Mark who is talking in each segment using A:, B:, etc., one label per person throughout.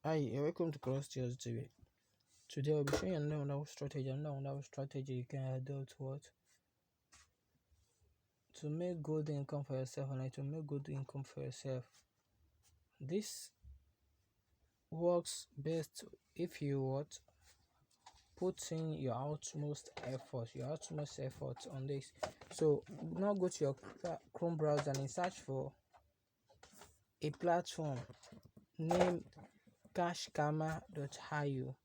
A: Hi, welcome to Cross Tales TV. Today I'll be showing you another strategy you can adopt what to make good income for yourself and to make good income for yourself. This works best if you what put in your utmost effort on this. So now go to your Chrome browser and search for a platform named cashkarma.io.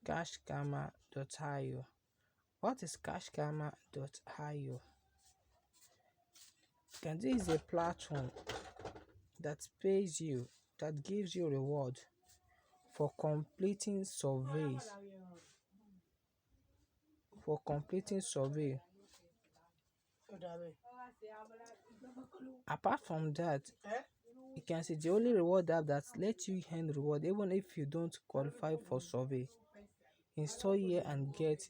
A: Cashkarma.io. What is cashkarma.io? And this is a platform that pays you, that gives you reward for completing surveys. For completing survey. Apart from that, you can see the only reward app that lets you earn reward even if you don't qualify for survey. Install here and get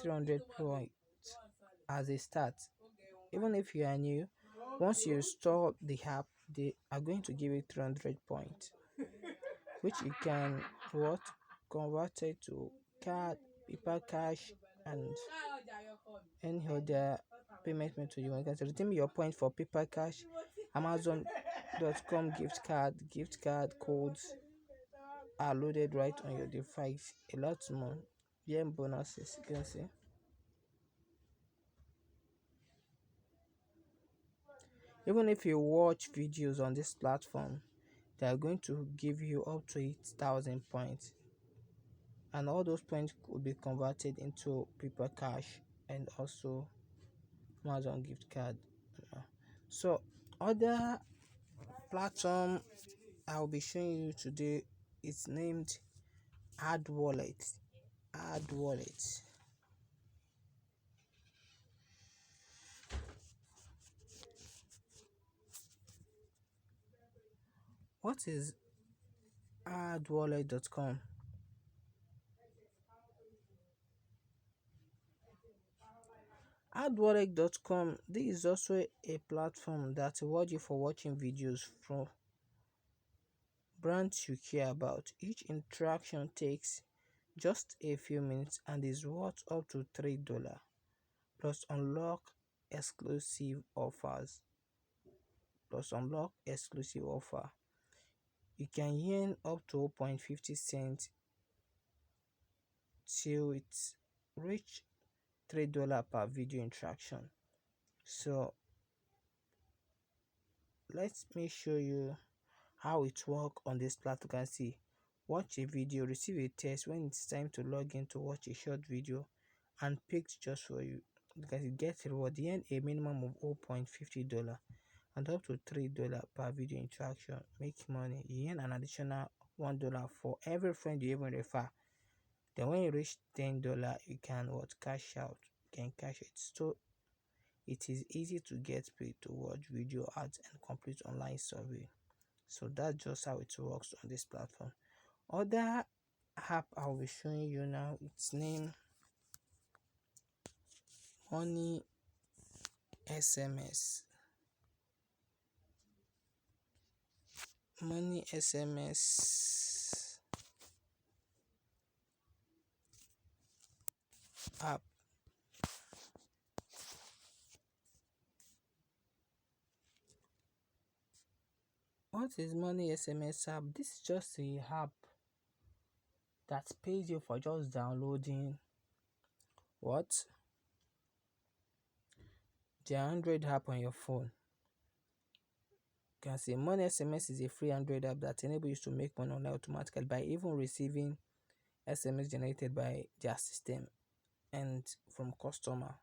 A: 300 points as a start. Even if you are new, once you install the app, they are going to give you 300 points, which you can what convert it to card, paper cash, and any other payment method you want. You can redeem your point for paper cash, Amazon.com gift card codes are loaded right on your device. A lot more. Yeah, bonuses you can see. Even if you watch videos on this platform, they are going to give you up to 8,000 points, and all those points could be converted into paper cash and also Amazon gift card. So other platform I'll be showing you today is named Ad Wallet. Ad Wallet. What is adwallet.com? Adwallet.com, this is also a platform that rewards you for watching videos from brands you care about. Each interaction takes just a few minutes and is worth up to $3 plus unlock exclusive offer. You can earn up to 0.50 cents till it's reach $3 per video interaction. So let me show you how it works on this platform. You can see, watch a video, receive a text when it's time to log in to watch a short video and picked just for you. Because you get reward, you earn a minimum of $0.50 and up to $3 per video interaction. Make money, you earn an additional $1 for every friend you even refer. Then when you reach $10, you can what cash out. You can cash it. So it is easy to get paid to watch video ads and complete online survey. So that's just how it works on this platform. Other app I'll be showing you now, its name Money SMS. Money SMS app. What is Money SMS app? This is just a app that pays you for just downloading what the Android app on your phone. You can see Money SMS is a free Android app that enables you to make money online automatically by even receiving SMS generated by their system and from customer.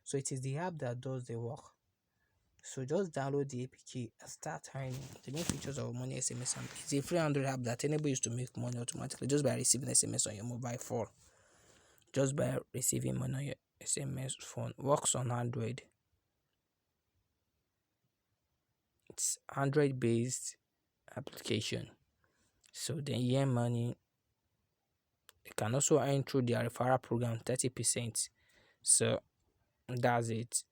A: So it is the app that does the work. So just download the APK and start earning. The main features of Money SMS app is a free Android app that enables you to make money automatically just by receiving SMS on your mobile phone. Just by receiving money on your SMS phone. Works on Android. It's Android based application. So then you earn money. You can also earn through their referral program 30%. So that's it.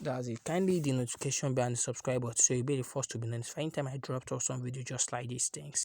A: That's it. Kindly hit the notification bell and subscribe button so you'll be the first to be notified anytime I drop some video just like these things.